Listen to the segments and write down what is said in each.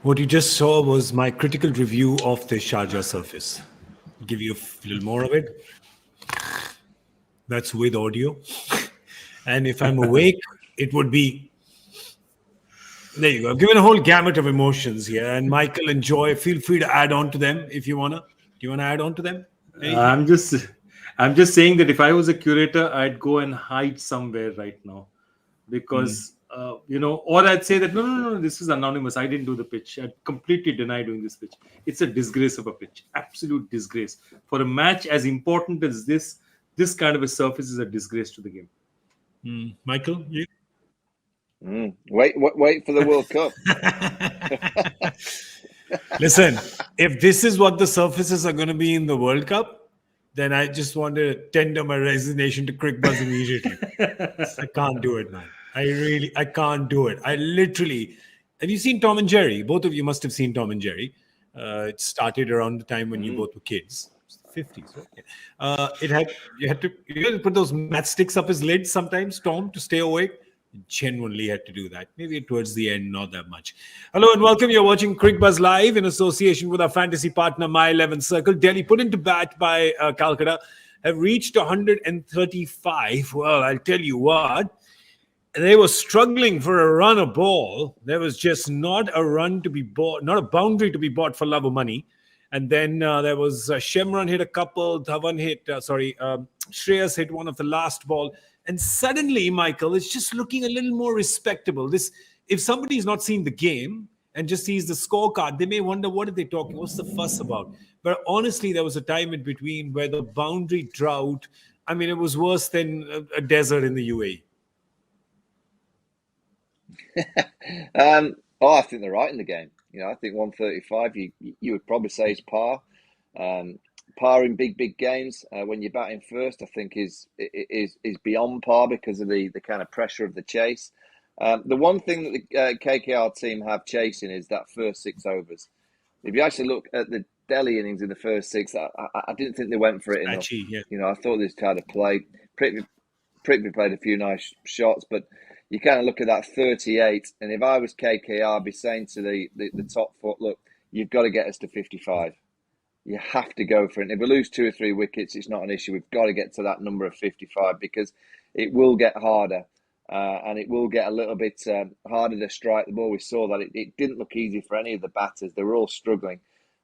What you just saw was my critical review of the Sharjah surface. Give you a little more of it. That's with audio. And if I'm awake, it would be. There you go. I've given a whole gamut of emotions here. And Michael and Joy, feel free to add on to them if you wanna. Do you wanna add on to them? Anything? I'm just I'm just saying that if I was a curator, I'd go and hide somewhere right now because or I'd say that no, this is anonymous. I didn't do the pitch. I'd completely deny doing this pitch. It's a disgrace of a pitch, absolute disgrace for a match as important as this. This kind of a surface is a disgrace to the game. Michael, you? Wait for the World Cup. Listen, if this is what the surfaces are going to be in the World Cup, then I just want to tender my resignation to Cricbuzz immediately. I can't do it, man. I can't do it. I literally. Have you seen Tom and Jerry? Both of you must have seen Tom and Jerry. It started around the time when you both were kids. 50s. Okay. You had to put those matchsticks up his lid sometimes, Tom, to stay awake. Genuinely had to do that. Maybe towards the end, not that much. Hello and welcome. You're watching Cricbuzz Live in association with our fantasy partner, My 11 Circle. Delhi put into bat by Kolkata have reached 135. Well, I'll tell you what. They were struggling for a run of ball. There was just not a run to be bought, not a boundary to be bought for love of money. And then there was Shemran hit a couple, Dhawan hit, Shreyas hit one of the last ball. And suddenly, Michael, it's just looking a little more respectable. If somebody's not seen the game and just sees the scorecard, they may wonder, what are they talking? What's the fuss about? But honestly, there was a time in between where the boundary drought, I mean, it was worse than a desert in the UAE. I think they're right in the game. I think 135, you would probably say is par. Par in big games when you're batting first, I think is beyond par because of the kind of pressure of the chase. The one thing that the KKR team have chasing is that first 6 overs. If you actually look at the Delhi innings in the first 6, I didn't think they went for it enough. Actually, yeah. I thought this kind of play. Prithvi played a few nice shots, but you kind of look at that 38, and if I was KKR, I'd be saying to the top foot, look, you've got to get us to 55. You have to go for it. And if we lose 2 or 3 wickets, it's not an issue. We've got to get to that number of 55 because it will get harder and it will get a little bit harder to strike the ball. We saw that it didn't look easy for any of the batters. They were all struggling.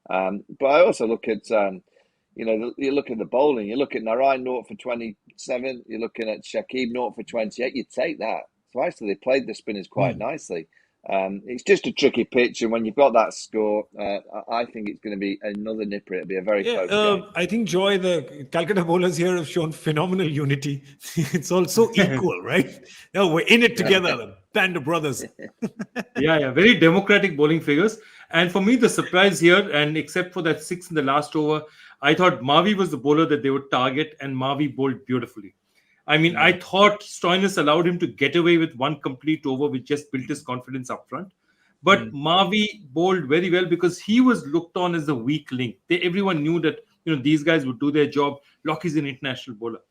But I also look at, you look at the bowling. You look at Narayan 0 for 27. You're looking at Shakib 0 for 28. You take that. So actually, they played the spinners quite nicely. It's just a tricky pitch, and when you've got that score, I think it's going to be another nipper. It'll be a very close game. I think, Joy, the Calcutta bowlers here have shown phenomenal unity. It's all so equal, right? We're in it together, the band of brothers. Yeah, very democratic bowling figures. And for me, the surprise here, and except for that 6 in the last over, I thought Mavi was the bowler that they would target, and Mavi bowled beautifully. I mean, I thought Stoinis allowed him to get away with one complete over, which just built his confidence up front. But Mavi bowled very well because he was looked on as the weak link. Everyone knew that these guys would do their job. Lockie's an international bowler.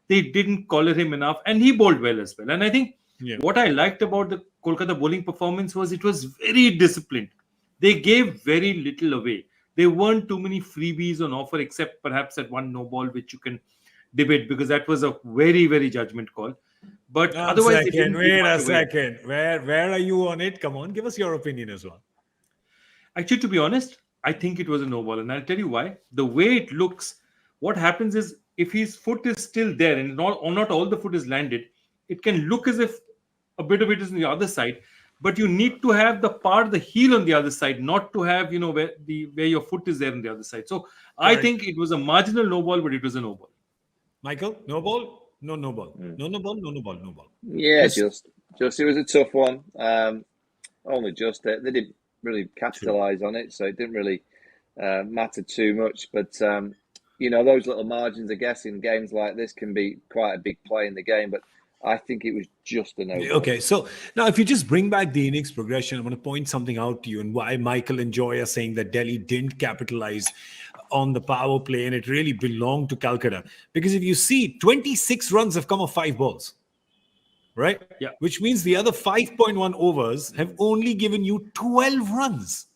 They didn't collar him enough, and he bowled well as well. And I think what I liked about the Kolkata bowling performance was it was very disciplined. They gave very little away. There weren't too many freebies on offer, except perhaps that one no ball, which you can debate because that was a very, very judgment call. But otherwise, wait a second. Where are you on it? Come on, give us your opinion as well. Actually, to be honest, I think it was a no ball, and I'll tell you why. The way it looks, what happens is if his foot is still there and not all the foot is landed, it can look as if a bit of it is on the other side. But you need to have the heel on the other side, not to have where your foot is there on the other side. So I think it was a marginal no ball, but it was a no ball. Michael, no ball? No ball. No ball. Yeah, just it was a tough one. Only just they didn't really capitalise on it, so it didn't really matter too much. But those little margins, I guess, in games like this can be quite a big play in the game. But I think it was just a no. Okay, so now if you just bring back the innings progression, I want to point something out to you and why Michael and Joy are saying that Delhi didn't capitalize on the power play and it really belonged to Calcutta. Because if you see, 26 runs have come off 5 balls, right? Yeah. Which means the other 5.1 overs have only given you 12 runs.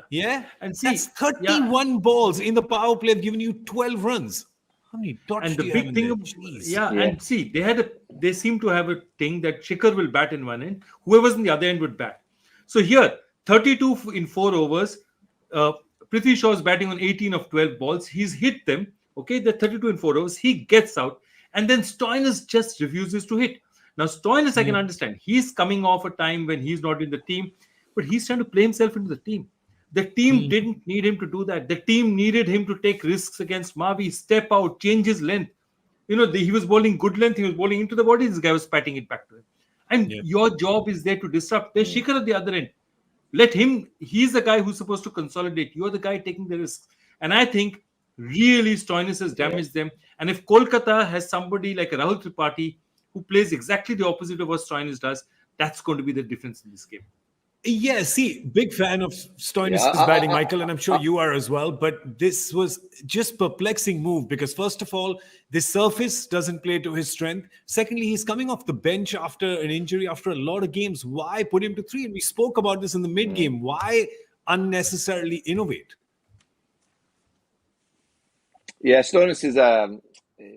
Yeah? And see, That's 31 balls in the power play, have given you 12 runs. How many dots and do the you have big in thing, there? Jeez. and see, they seem to have a thing that Shikhar will bat in one end, whoever's in the other end would bat. So here, 32 in 4 overs. Uh, Prithvi Shaw's batting on 18 of 12 balls. He's hit them. Okay, the 32 in 4 overs. He gets out, and then Stoinis just refuses to hit. Now, Stoinis, I can understand. He's coming off a time when he's not in the team, but he's trying to play himself into the team. The team didn't need him to do that. The team needed him to take risks against Mavi, step out, change his length. He was bowling good length. He was bowling into the body. This guy was patting it back to him. And your job is there to disrupt. There's Shikhar at the other end. Let him. He's the guy who's supposed to consolidate. You're the guy taking the risks. And I think really Stoinis has damaged them. And if Kolkata has somebody like Rahul Tripathi who plays exactly the opposite of what Stoinis does, that's going to be the difference in this game. Yeah, see, big fan of Stoinis' Yeah, batting, Michael, and I'm sure you are as well. But this was just perplexing move because, first of all, the surface doesn't play to his strength. Secondly, he's coming off the bench after an injury, after a lot of games. Why put him to 3? And we spoke about this in the mid-game. Why unnecessarily innovate? Yeah, Stoinis is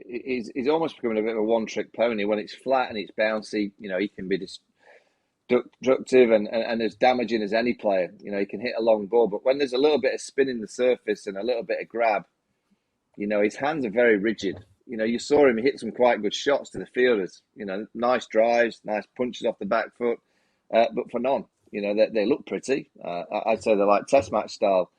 he's almost becoming a bit of a one-trick pony. When it's flat and it's bouncy, he can be destructive and as damaging as any player. He can hit a long ball, but when there's a little bit of spin in the surface and a little bit of grab, his hands are very rigid. You saw him hit some quite good shots to the fielders. Nice drives, nice punches off the back foot, but for none. They look pretty. I'd say they're like test match style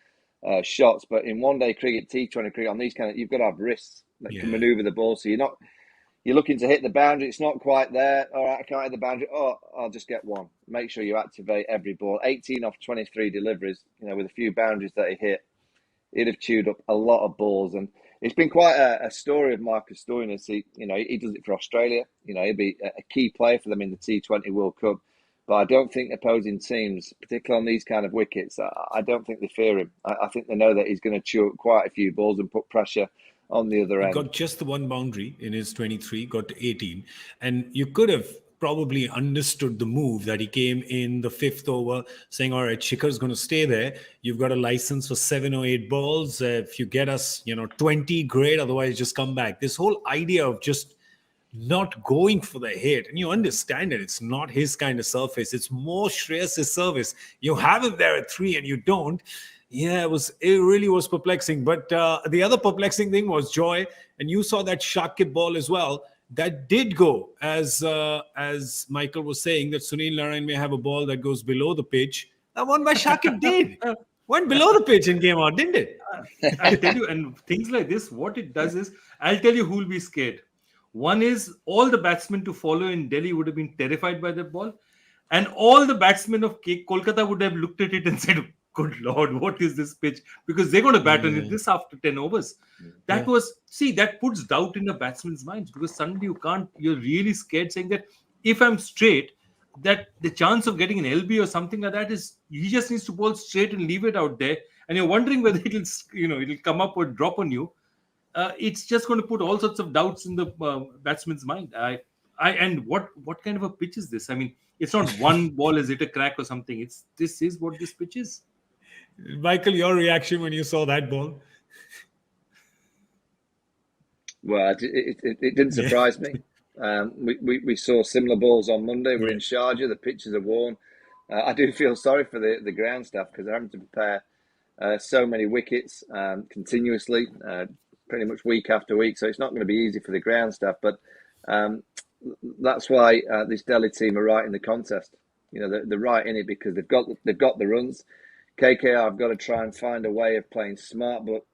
shots, but in one-day cricket, T20 cricket, on these you've got to have wrists that can manoeuvre the ball. So you're looking to hit the boundary. It's not quite there. All right, I can't hit the boundary. Oh, I'll just get one. Make sure you activate every ball. 18 off 23 deliveries, with a few boundaries that he hit, he'd have chewed up a lot of balls. And it's been quite a story of Marcus Stoinis. He does it for Australia. He'll be a key player for them in the T20 World Cup. But I don't think opposing teams, particularly on these kind of wickets, I don't think they fear him. I think they know that he's going to chew up quite a few balls and put pressure on the other end. Got just the one boundary in his 23, got to 18. And you could have probably understood the move that he came in the 5th over saying, all right, Shikhar's going to stay there. You've got a license for 7 or 8 balls. If you get us, 20, great. Otherwise, just come back. This whole idea of just not going for the hit. And you understand it. It's not his kind of surface. It's more Shreyas' service. You have him there at 3 and you don't. Yeah, it really was perplexing. But the other perplexing thing was Joy, and you saw that Shakib ball as well. That did go, as Michael was saying, that Sunil Narayan may have a ball that goes below the pitch. That one by Shakib did. Went below the pitch and came out, didn't it? I'll tell you, and things like this, what it does is, I'll tell you who will be scared. One is all the batsmen to follow in Delhi would have been terrified by that ball. And all the batsmen of Kolkata would have looked at it and said, good Lord, what is this pitch? Because they're going to bat on it this after 10 overs. That puts doubt in the batsman's minds because suddenly you're really scared saying that if I'm straight, that the chance of getting an LB or something like that is, he just needs to bowl straight and leave it out there. And you're wondering whether it'll come up or drop on you. It's just going to put all sorts of doubts in the batsman's mind. And what kind of a pitch is this? I mean, it's not one ball has hit a crack or something. This is what this pitch is. Michael, your reaction when you saw that ball? Well, it didn't surprise me. We saw similar balls on Monday. We're in Sharjah. The pitches are worn. I do feel sorry for the ground staff because they're having to prepare so many wickets continuously, pretty much week after week. So it's not going to be easy for the ground staff. But that's why this Delhi team are right in the contest. They're right in it because they've got the runs. KKR have got to try and find a way of playing smart, but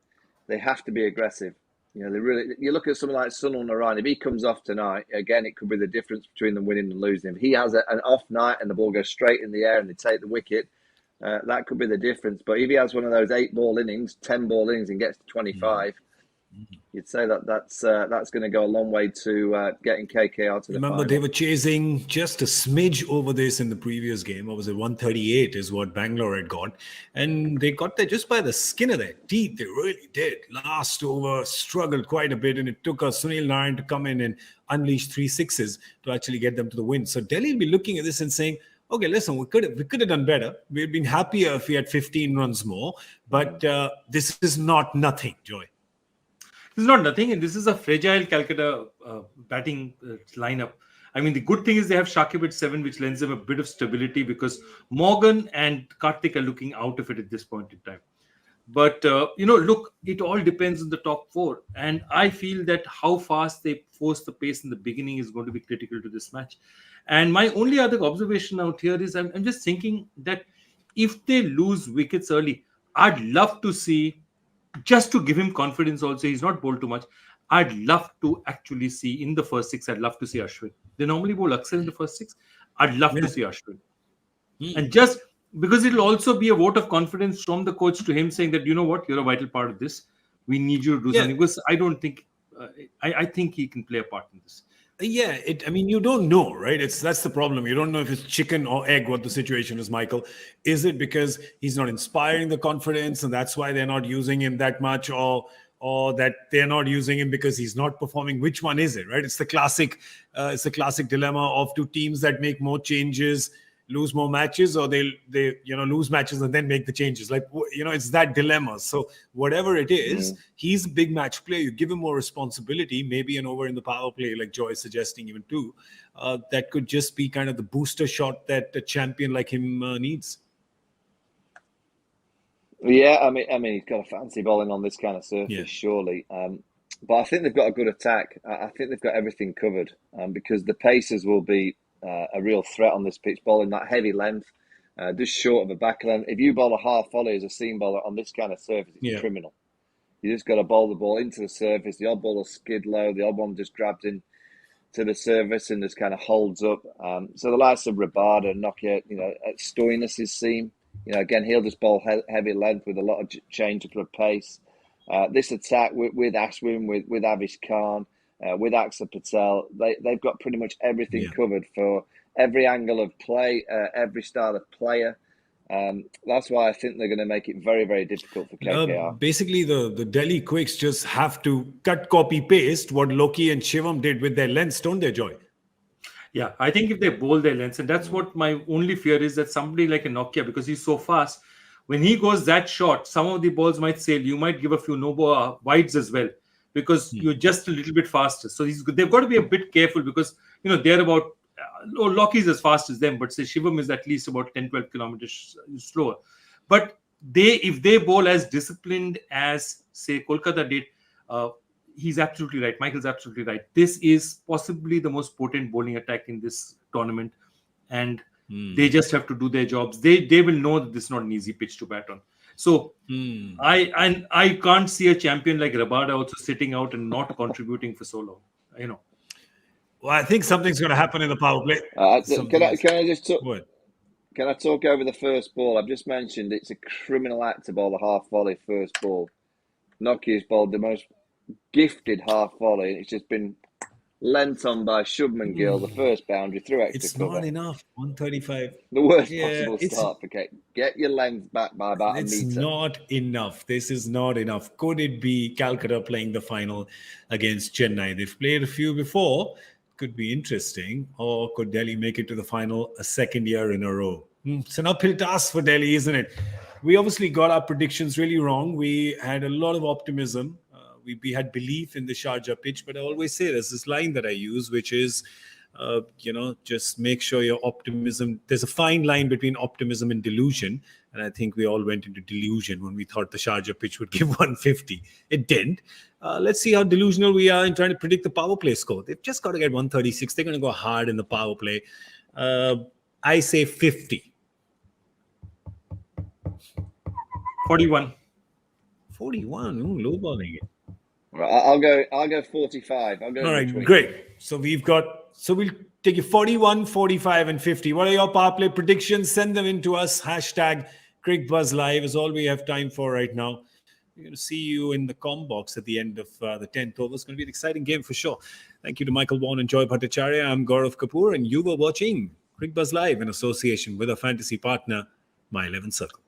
they have to be aggressive. They really. You look at someone like Sunil Narayan. If he comes off tonight, again, it could be the difference between them winning and losing. If he has an off night and the ball goes straight in the air and they take the wicket, that could be the difference. But if he has one of those 8-ball innings, 10-ball innings, and gets to 25, you'd say that's going to go a long way to getting KKR to the Remember, final. they were chasing just a smidge over this in the previous game. What was it? 138 is what Bangalore had got. And they got there just by the skin of their teeth. They really did. Last over, struggled quite a bit. And it took Sunil Narayan to come in and unleash 3 sixes to actually get them to the win. So Delhi will be looking at this and saying, okay, listen, we could have done better. We'd been happier if we had 15 runs more. But this is not nothing, Joy. This is not nothing, and this is a fragile Calcutta batting lineup. I mean, the good thing is they have Shakib at 7, which lends them a bit of stability because Morgan and Karthik are looking out of it at this point in time. But, look, it all depends on the top 4. And I feel that how fast they force the pace in the beginning is going to be critical to this match. And my only other observation out here is I'm just thinking that if they lose wickets early, I'd love to see, just to give him confidence also, he's not bowled too much. I'd love to actually see in the first 6, I'd love to see Ashwin. They normally bowl Aksar in the first 6. I'd love to see Ashwin. And just because it'll also be a vote of confidence from the coach to him saying that, you know what, you're a vital part of this. We need you to do something. Because I don't think, I think he can play a part in this. Yeah, you don't know, right? That's the problem. You don't know if it's chicken or egg what the situation is, Michael. Is it because he's not inspiring the confidence and that's why they're not using him that much, or that they're not using him because he's not performing? Which one is it, right? It's the classic dilemma of two teams that make more changes, lose more matches, or they lose matches and then make the changes. It's that dilemma. So whatever it is, he's a big match player. You give him more responsibility, maybe an over in the power play, like Joy is suggesting even too. That could just be kind of the booster shot that a champion like him needs. Yeah, I mean, he's got a fancy bowling on this kind of surface, surely. But I think they've got a good attack. I think they've got everything covered because the Pacers will be a real threat on this pitch, bowling that heavy length, just short of a back length. If you bowl a half volley as a seam bowler on this kind of surface, it's criminal. You just got to bowl the ball into the surface. The odd ball will skid low. The odd one just grabs in to the surface and just kind of holds up. So the likes of Rabada, Nokia, at Stoinis' seam, again, he'll just bowl heavy length with a lot of change of pace. This attack with Ashwin, with Avish Khan, with Axar Patel, they've got pretty much everything covered for every angle of play, every style of player. That's why I think they're going to make it very, very difficult for KKR. Basically, the Delhi Quicks just have to cut, copy, paste what Loki and Shivam did with their lengths, don't they, Joy? Yeah, I think if they bowl their lengths, and that's what my only fear is, that somebody like a Nokia, because he's so fast, when he goes that short, some of the balls might sail. You might give a few wides as well, because you're just a little bit faster. So they've got to be a bit careful because, they're about, Loki's as fast as them, but say Shivam is at least about 10, 12 kilometers slower. But if they bowl as disciplined as, say, Kolkata did, he's absolutely right. Michael's absolutely right. This is possibly the most potent bowling attack in this tournament. And they just have to do their jobs. They will know that this is not an easy pitch to bat on. So I can't see a champion like Rabada also sitting out and not contributing for so long. Well, I think something's going to happen in the power play. Can I talk over the first ball? I've just mentioned it's a criminal act to bowl a half volley first ball. Nokia's bowled the most gifted half volley, and it's just been lent on by Shubman Gill, the first boundary through extra it's cover. Not enough. 135. The worst possible start for Kate. Get your length back by about a metre. It's not enough. This is not enough. Could it be Calcutta playing the final against Chennai? They've played a few before. Could be interesting. Or could Delhi make it to the final a second year in a row? It's an uphill task for Delhi, isn't it? We obviously got our predictions really wrong. We had a lot of optimism. We had belief in the Sharjah pitch, but I always say there's this line that I use, which is, just make sure your optimism, there's a fine line between optimism and delusion. And I think we all went into delusion when we thought the Sharjah pitch would give 150. It didn't. Let's see how delusional we are in trying to predict the power play score. They've just got to get 136. They're going to go hard in the power play. I say 50. 41. 41. Ooh, low balling it. I'll go 45. All right, great. So we'll take you 41, 45, and 50. What are your power play predictions? Send them in to us. Hashtag Cricbuzz Live is all we have time for right now. We're going to see you in the comm box at the end of the 10th over. It's going to be an exciting game for sure. Thank you to Michael Vaughan Joy Bhattacharjya. I'm Gaurav Kapur, and you were watching Cricbuzz Live in association with our fantasy partner, My 11 Circle.